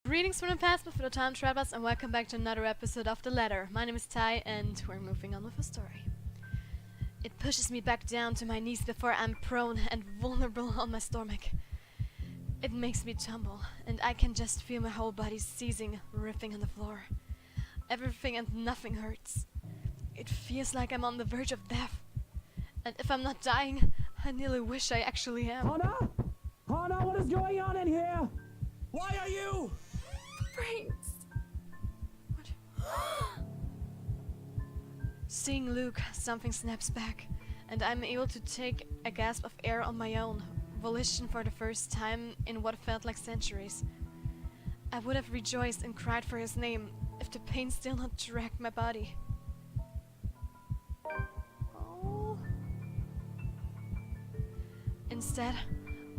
Greetings from the past before the time travelers, and welcome back to another episode of The Ladder. My name is Ty, and we're moving on with the story. It pushes me back down to my knees before I'm prone and vulnerable on my stomach. It makes me tumble, and I can just feel my whole body seizing, riffing on the floor. Everything and nothing hurts. It feels like I'm on the verge of death. And if I'm not dying, I nearly wish I actually am. Hannah? Hannah, what is going on in here? Why are you? Brains. What? Seeing Luke, something snaps back, and I'm able to take a gasp of air on my own, volition for the first time in what felt like centuries. I would have rejoiced and cried for his name if the pain still not dragged my body. Oh. Instead,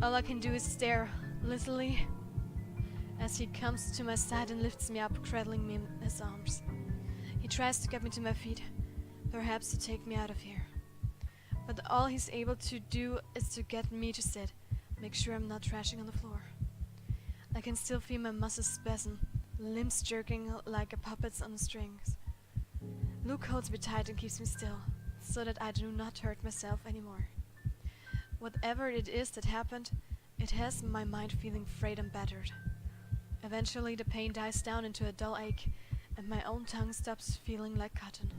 all I can do is stare, literally, as he comes to my side and lifts me up, cradling me in his arms. He tries to get me to my feet, perhaps to take me out of here. But all he's able to do is to get me to sit, make sure I'm not thrashing on the floor. I can still feel my muscles spasm, limbs jerking like a puppet's on the strings. Luke holds me tight and keeps me still, so that I do not hurt myself anymore. Whatever it is that happened, it has my mind feeling frayed and battered. Eventually the pain dies down into a dull ache, and my own tongue stops feeling like cotton.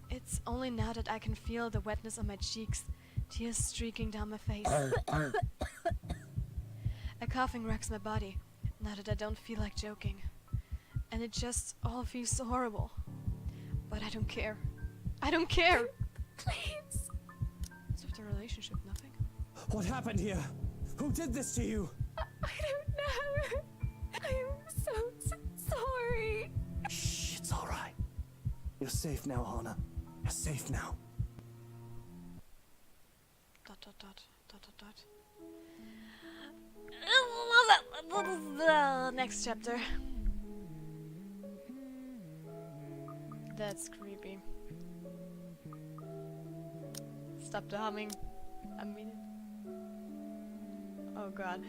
It's only now that I can feel the wetness on my cheeks, tears streaking down my face. A coughing racks my body, now that I don't feel like joking. And it just all feels so horrible. But I don't care. I don't care! Please. What's with the relationship? Nothing? What happened here? Who did this to you? I don't know. I'm so sorry. Shh, it's all right. You're safe now, Hannah. You're safe now. Dot dot dot dot dot dot. Next chapter. That's creepy. Stop the humming. A minute. Oh god.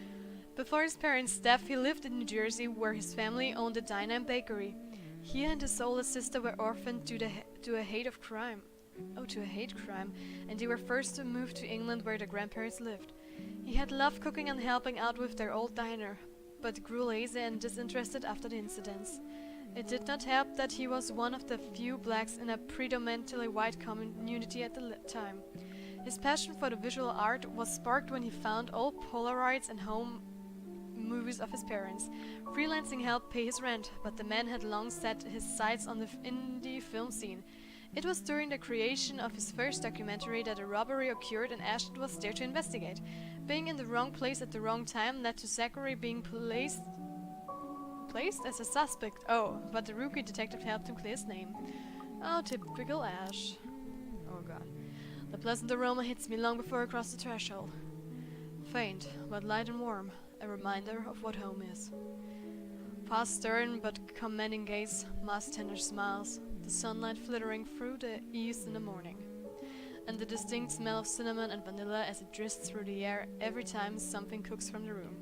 Before his parents' death, he lived in New Jersey, where his family owned a diner and bakery. He and his oldest sister were orphaned due to a hate of crime. Oh, to a hate crime, and they were forced to move to England, where their grandparents lived. He had loved cooking and helping out with their old diner, but grew lazy and disinterested after the incidents. It did not help that he was one of the few blacks in a predominantly white community at the time. His passion for the visual art was sparked when he found old Polaroids and home movies of his parents. Freelancing helped pay his rent, but the man had long set his sights on the indie film scene. It was during the creation of his first documentary that a robbery occurred, and Ashton was there to investigate. Being in the wrong place at the wrong time led to Zachary being placed as a suspect. Oh, but the rookie detective helped him clear his name. Oh, typical Ash. Oh god. The pleasant aroma hits me long before I cross the threshold. Faint, but light and warm, a reminder of what home is. Past stern but commanding gaze, masked tender smiles, the sunlight flittering through the eaves in the morning, and the distinct smell of cinnamon and vanilla as it drifts through the air every time something cooks from the room.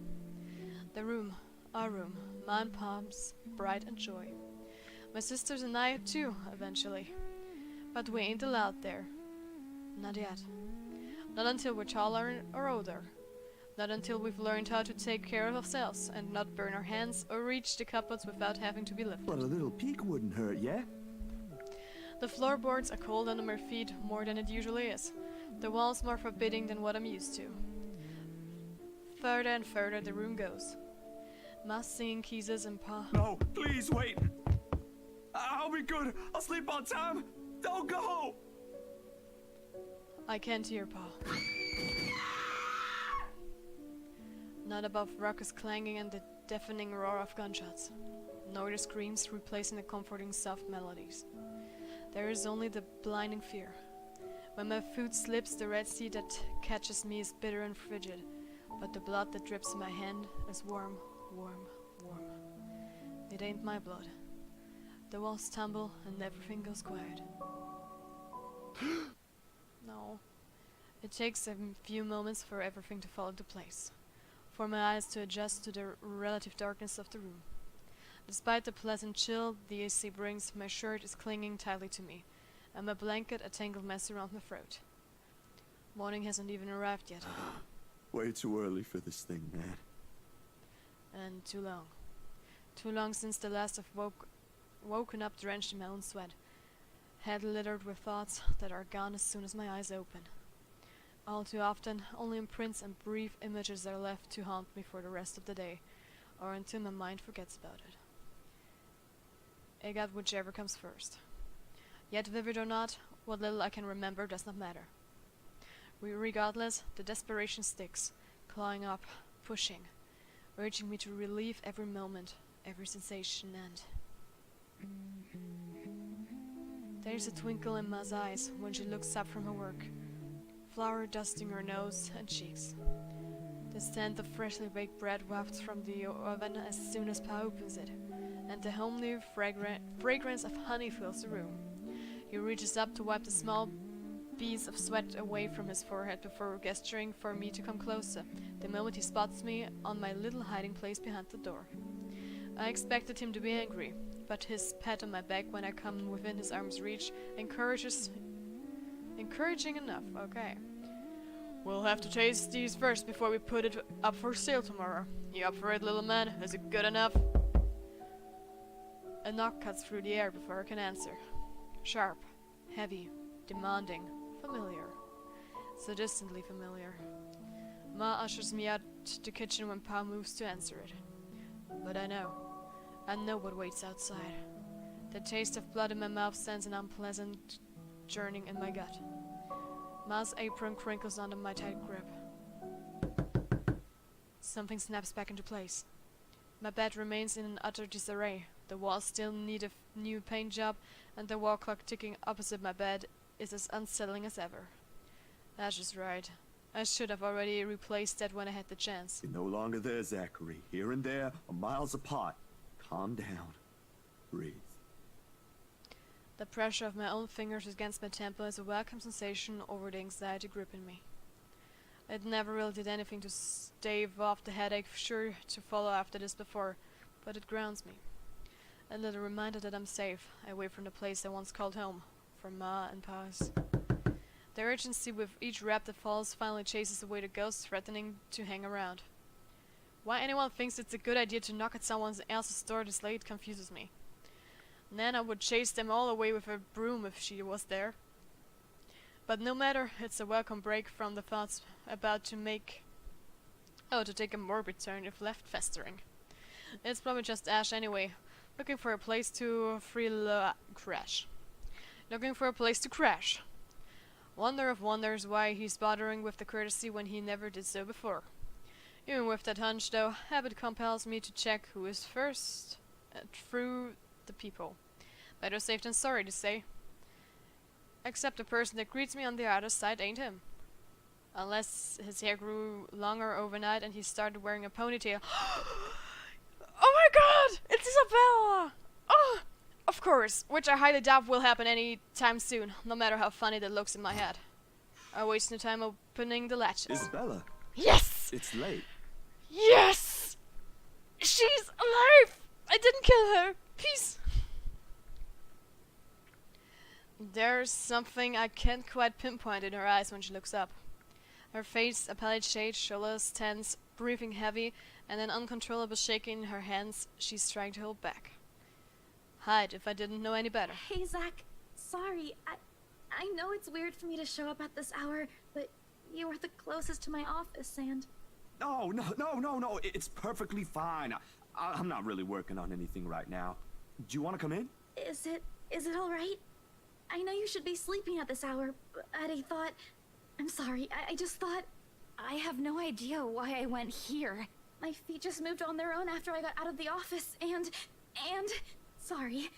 The room, our room, mine palms, bright and joy. My sisters and I too, eventually. But we ain't allowed there. Not yet. Not until we're taller or older. Not until we've learned how to take care of ourselves and not burn our hands or reach the cupboards without having to be lifted. But a little peek wouldn't hurt, yeah? The floorboards are cold under my feet more than it usually is. The walls more forbidding than what I'm used to. Further and further the room goes. Mass singing keys and No, please wait. I'll be good. I'll sleep on time. Don't go. I can't hear Pa. Not above ruckus clanging and the deafening roar of gunshots, nor the screams replacing the comforting soft melodies. There is only the blinding fear. When my foot slips, the red sea that catches me is bitter and frigid, but the blood that drips in my hand is warm, warm, warm. It ain't my blood. The walls tumble and everything goes quiet. No. It takes a few moments for everything to fall into place. for my eyes to adjust to the relative darkness of the room. Despite the pleasant chill the AC brings, my shirt is clinging tightly to me, and my blanket a tangled mess around my throat. Morning hasn't even arrived yet. Way too early for this thing, man. And too long. Too long since the last I've woken up drenched in my own sweat. Head littered with thoughts that are gone as soon as my eyes open. All too often, only imprints and brief images are left to haunt me for the rest of the day, or until my mind forgets about it. I got whichever comes first. Yet vivid or not, what little I can remember does not matter. Regardless, the desperation sticks, clawing up, pushing, urging me to relieve every moment, every sensation, and... There is a twinkle in Ma's eyes when she looks up from her work, flour dusting her nose and cheeks. The scent of freshly baked bread wafts from the oven as soon as Pa opens it, and the homely fragrance of honey fills the room. He reaches up to wipe the small beads of sweat away from his forehead before gesturing for me to come closer, the moment he spots me on my little hiding place behind the door. I expected him to be angry, but his pat on my back when I come within his arm's reach encouraging enough, okay. We'll have to taste these first before we put it up for sale tomorrow. You up for it, little man? Is it good enough? A knock cuts through the air before I can answer. Sharp, heavy, demanding, familiar. So distantly familiar. Ma ushers me out the kitchen when Pa moves to answer it. But I know what waits outside. The taste of blood in my mouth sends an unpleasant churning in my gut. Ma's apron crinkles under my tight grip. Something snaps back into place. My bed remains in an utter disarray. The walls still need a new paint job, and the wall clock ticking opposite my bed is as unsettling as ever. Ash is right. I should have already replaced that when I had the chance. You're no longer there, Zachary. Here and there, are miles apart. Calm down. Breathe. The pressure of my own fingers against my temple is a welcome sensation over the anxiety gripping me. It never really did anything to stave off the headache sure to follow after this before, but it grounds me. A little reminder that I'm safe, away from the place I once called home, from Ma and Pa's. The urgency with each rap that falls finally chases away the ghosts threatening to hang around. Why anyone thinks it's a good idea to knock at someone else's door this late confuses me. Nana would chase them all away with her broom if she was there. But no matter, it's a welcome break from the thoughts about to take a morbid turn if left festering. It's probably just Ash anyway, looking for a place to crash. Looking for a place to crash. Wonder of wonders why he's bothering with the courtesy when he never did so before. Even with that hunch, though, habit compels me to check who is first through the people. Better safe than sorry to say. Except the person that greets me on the other side ain't him. Unless his hair grew longer overnight and he started wearing a ponytail. Oh my god! It's Isabella! Oh! Of course, which I highly doubt will happen any time soon, no matter how funny that looks in my head. I waste no time opening the latches. Isabella, Yes! it's late. Yes! She's alive! I didn't kill her! Peace! There's something I can't quite pinpoint in her eyes when she looks up. Her face a pallid shade, shoulders tense, breathing heavy, and an uncontrollable shaking in her hands she's trying to hold back. Hide if I didn't know any better. Hey, Zach. Sorry. I know it's weird for me to show up at this hour, but you were the closest to my office, and... No. It's perfectly fine. I'm not really working on anything right now. Do you want to come in? Is it all right? I know you should be sleeping at this hour, but I thought... I'm sorry, I just thought... I have no idea why I went here. My feet just moved on their own after I got out of the office, and... Sorry.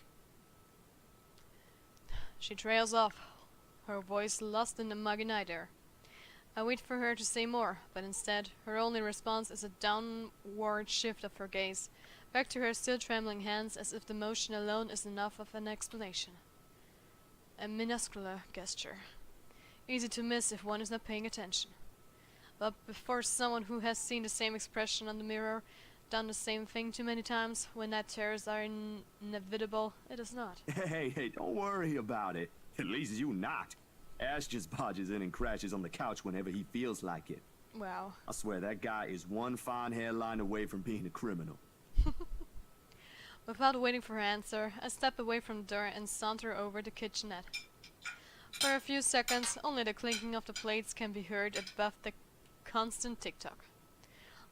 She trails off, her voice lost in the muggy night air. I wait for her to say more, but instead, her only response is a downward shift of her gaze, back to her still trembling hands as if the motion alone is enough of an explanation. A minuscule gesture. Easy to miss if one is not paying attention. But before someone who has seen the same expression on the mirror, done the same thing too many times, when night terrors are inevitable, it is not. Hey, don't worry about it. At least you not. Ash just barges in and crashes on the couch whenever he feels like it. Wow. I swear that guy is one fine hairline away from being a criminal. Without waiting for her answer, I step away from the door and saunter over the kitchenette. For a few seconds, only the clinking of the plates can be heard above the constant tick-tock.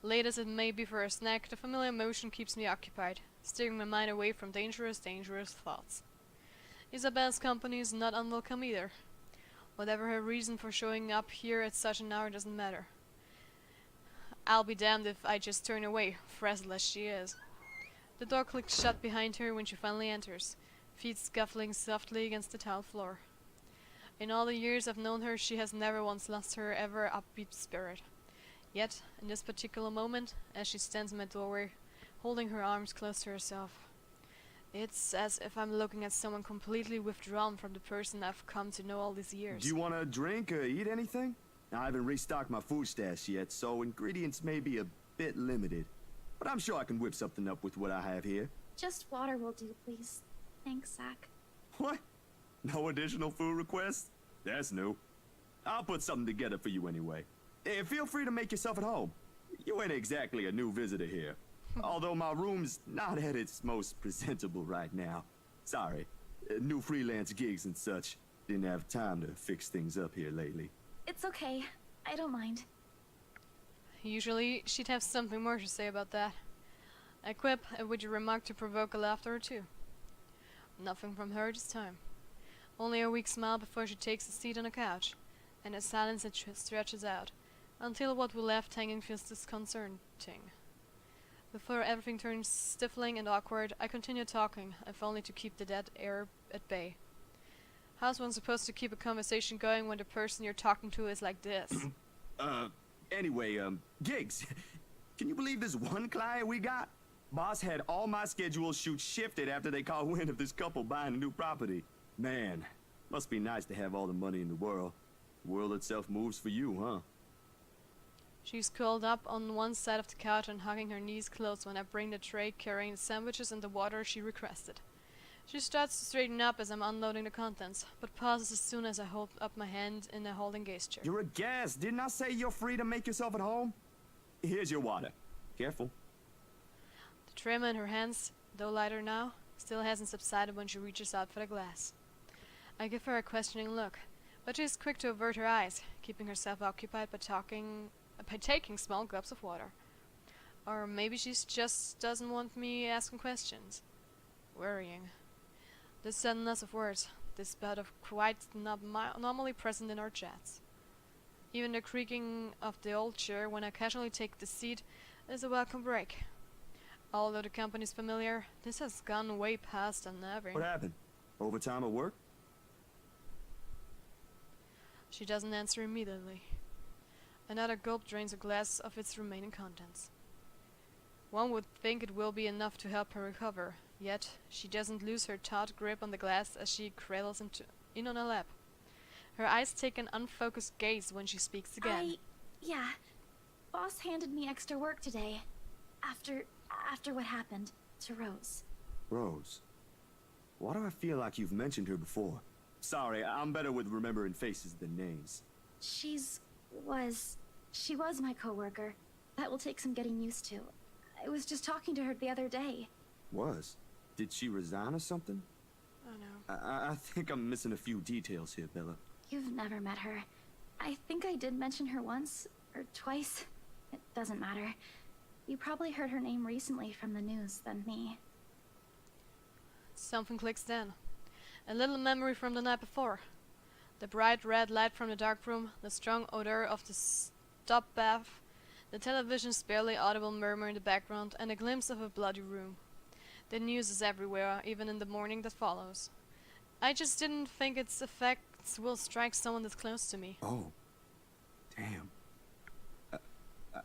Late as it may be for a snack, the familiar motion keeps me occupied, steering my mind away from dangerous thoughts. Isabelle's company is not unwelcome either. Whatever her reason for showing up here at such an hour doesn't matter. I'll be damned if I just turn away, frazzled as she is. The door clicks shut behind her when she finally enters, feet scuffling softly against the tile floor. In all the years I've known her, she has never once lost her ever upbeat spirit. Yet, in this particular moment, as she stands in my doorway, holding her arms close to herself, it's as if I'm looking at someone completely withdrawn from the person I've come to know all these years. Do you want to drink or eat anything? I haven't restocked my food stash yet, so ingredients may be a bit limited. But I'm sure I can whip something up with what I have here. Just water will do, please. Thanks, Zach. What? No additional food requests? That's new. I'll put something together for you anyway. Feel free to make yourself at home. You ain't exactly a new visitor here. Although my room's not at its most presentable right now. Sorry. New freelance gigs and such. Didn't have time to fix things up here lately. It's okay. I don't mind. Usually, she'd have something more to say about that. I quip a witty remark to provoke a laughter or two. Nothing from her this time. Only a weak smile before she takes a seat on a couch, and a silence that stretches out, until what we left hanging feels disconcerting. Before everything turns stifling and awkward, I continue talking, if only to keep the dead air at bay. How's one supposed to keep a conversation going when the person you're talking to is like this? Anyway, gigs. Can you believe this one client we got? Boss had all my scheduled shoots shifted after they caught wind of this couple buying a new property. Man, must be nice to have all the money in the world. The world itself moves for you, huh? She's curled up on one side of the couch and hugging her knees close when I bring the tray carrying the sandwiches and the water she requested. She starts to straighten up as I'm unloading the contents, but pauses as soon as I hold up my hand in a holding gaze chair. You're a guest. Didn't I say you're free to make yourself at home? Here's your water. Careful. The tremor in her hands, though lighter now, still hasn't subsided when she reaches out for the glass. I give her a questioning look, but she is quick to avert her eyes, keeping herself occupied by taking small gulps of water. Or maybe she just doesn't want me asking questions. Worrying. This suddenness of words, this bout of quiet not normally present in our chats. Even the creaking of the old chair when I casually take the seat is a welcome break. Although the company's familiar, this has gone way past unnerving. What happened? Overtime at work? She doesn't answer immediately. Another gulp drains a glass of its remaining contents. One would think it will be enough to help her recover, yet she doesn't lose her taut grip on the glass as she cradles in on her lap. Her eyes take an unfocused gaze when she speaks again. Yeah. Boss handed me extra work today. After what happened to Rose. Rose. Why do I feel like you've mentioned her before? Sorry, I'm better with remembering faces than names. She was my coworker. That will take some getting used to. I was just talking to her the other day. Was? Did she resign or something? Oh no. I think I'm missing a few details here, Bella. You've never met her. I think I did mention her once, or twice. It doesn't matter. You probably heard her name recently from the news than me. Something clicks then. A little memory from the night before. The bright red light from the dark room, the strong odor of the stop bath, the television's barely audible murmur in the background, and a glimpse of a bloody room. The news is everywhere, even in the morning that follows. I just didn't think its effects will strike someone that's close to me. Oh. Damn.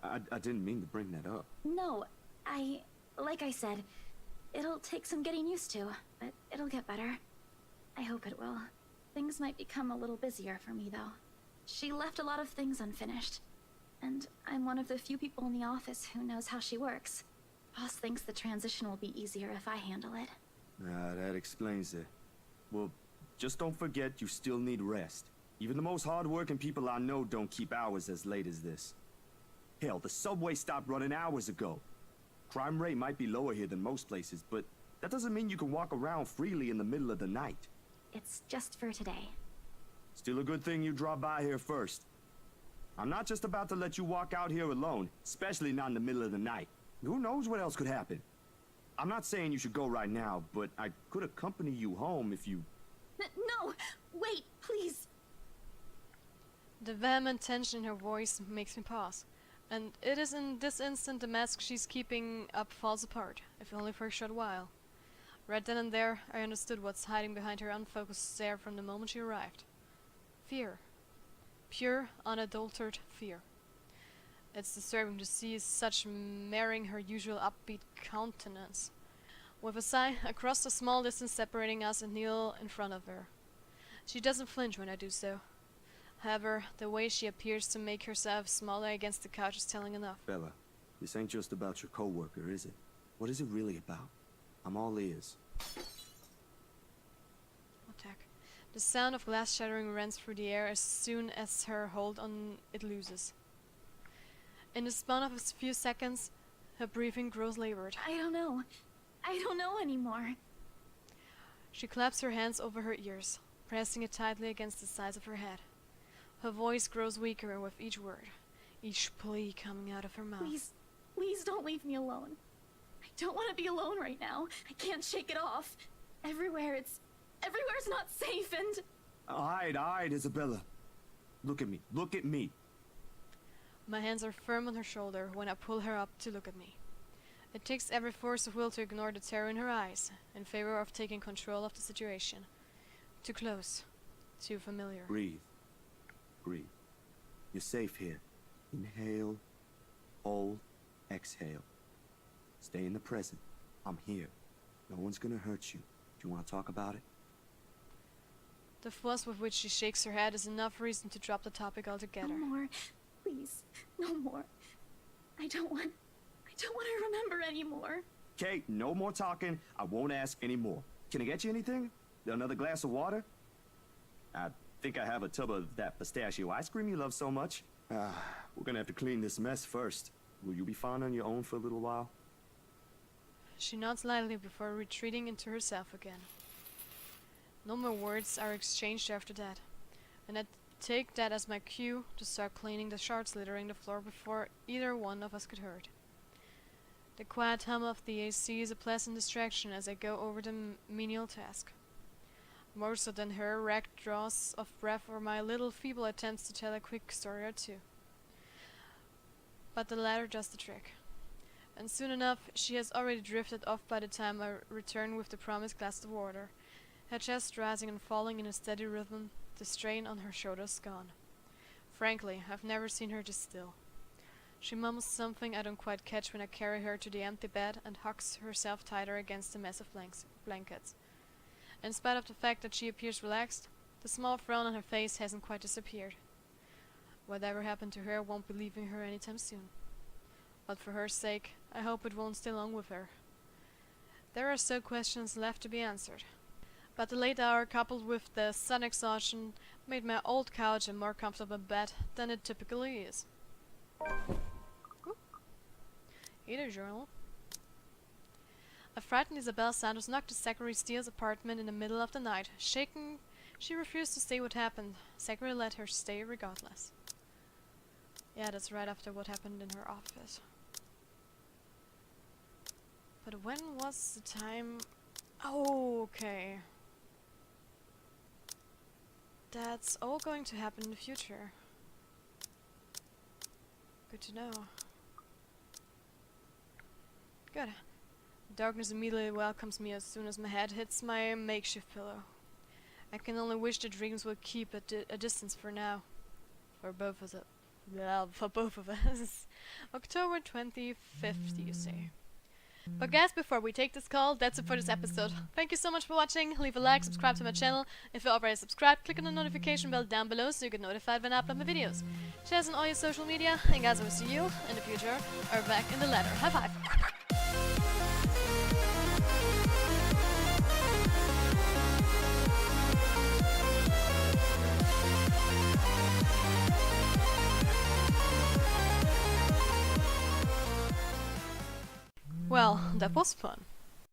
I didn't mean to bring that up. No, like I said, it'll take some getting used to, but it'll get better. I hope it will. Things might become a little busier for me, though. She left a lot of things unfinished. and I'm one of the few people in the office who knows how she works. Boss thinks the transition will be easier if I handle it. That explains it. Well, just don't forget you still need rest. Even the most hard-working people I know don't keep hours as late as this. Hell, the subway stopped running hours ago. Crime rate might be lower here than most places, but that doesn't mean you can walk around freely in the middle of the night. It's just for today. Still a good thing you dropped by here first. I'm not just about to let you walk out here alone, especially not in the middle of the night. Who knows what else could happen? I'm not saying you should go right now, but I could accompany you home if you... No! Wait, please! The vehement tension in her voice makes me pause. And it is in this instant the mask she's keeping up falls apart, if only for a short while. Right then and there, I understood what's hiding behind her unfocused stare from the moment she arrived. Fear. Pure, unadulterated fear. It's disturbing to see such marring her usual upbeat countenance. With a sigh, I cross the small distance separating us and kneel in front of her. She doesn't flinch when I do so. However, the way she appears to make herself smaller against the couch is telling enough. Bella, this ain't just about your coworker, is it? What is it really about? I'm all ears. Attack. The sound of glass shattering rents through the air as soon as her hold on it looses. In the span of a few seconds, her breathing grows labored. I don't know. I don't know anymore. She claps her hands over her ears, pressing it tightly against the sides of her head. Her voice grows weaker with each word, each plea coming out of her mouth. Please don't leave me alone. I don't want to be alone right now. I can't shake it off. Everywhere's not safe and... Hide, Isabella. Look at me, look at me. My hands are firm on her shoulder when I pull her up to look at me. It takes every force of will to ignore the terror in her eyes, in favor of taking control of the situation. Too close. Too familiar. Breathe. Breathe. You're safe here. Inhale. Hold. Exhale. Stay in the present. I'm here. No one's gonna hurt you. Do you want to talk about it? The force with which she shakes her head is enough reason to drop the topic altogether. No more. Please. No more. I don't want to remember anymore. Kate, no more talking. I won't ask any more. Can I get you anything? Another glass of water? I think I have a tub of that pistachio ice cream you love so much. We're gonna have to clean this mess first. Will you be fine on your own for a little while? She nods lightly before retreating into herself again. No more words are exchanged after that, and I take that as my cue to start cleaning the shards littering the floor before either one of us could hurt. The quiet hum of the AC is a pleasant distraction as I go over the menial task. More so than her racked draws of breath or my little feeble attempts to tell a quick story or two. But the latter does the trick. And soon enough, she has already drifted off by the time I return with the promised glass of water, her chest rising and falling in a steady rhythm, the strain on her shoulders gone. Frankly, I've never seen her this still. She mumbles something I don't quite catch when I carry her to the empty bed and hugs herself tighter against the mess of blankets. In spite of the fact that she appears relaxed, the small frown on her face hasn't quite disappeared. Whatever happened to her won't be leaving her anytime soon. But for her sake, I hope it won't stay long with her. There are still questions left to be answered. But the late hour coupled with the sun exhaustion made my old couch a more comfortable bed than it typically is. Ooh. Either journal. A frightened Isabel Santos knocked at Zachary Steele's apartment in the middle of the night. Shaken, she refused to say what happened. Zachary let her stay regardless. Yeah, that's right after what happened in her office. But when was the time... Oh, okay. That's all going to happen in the future. Good to know. Good. Darkness immediately welcomes me as soon as my head hits my makeshift pillow. I can only wish the dreams would keep at a distance for now. For both of us. Well, for both of us. October 25th, you say. But guys, before we take this call, that's it for this episode. Thank you so much for watching. Leave a like, subscribe to my channel. If you're already subscribed, click on the notification bell down below so you get notified when I upload my videos. Share us on all your social media, and guys, I will see you in the future or back in the ladder. High five! Well, that was fun.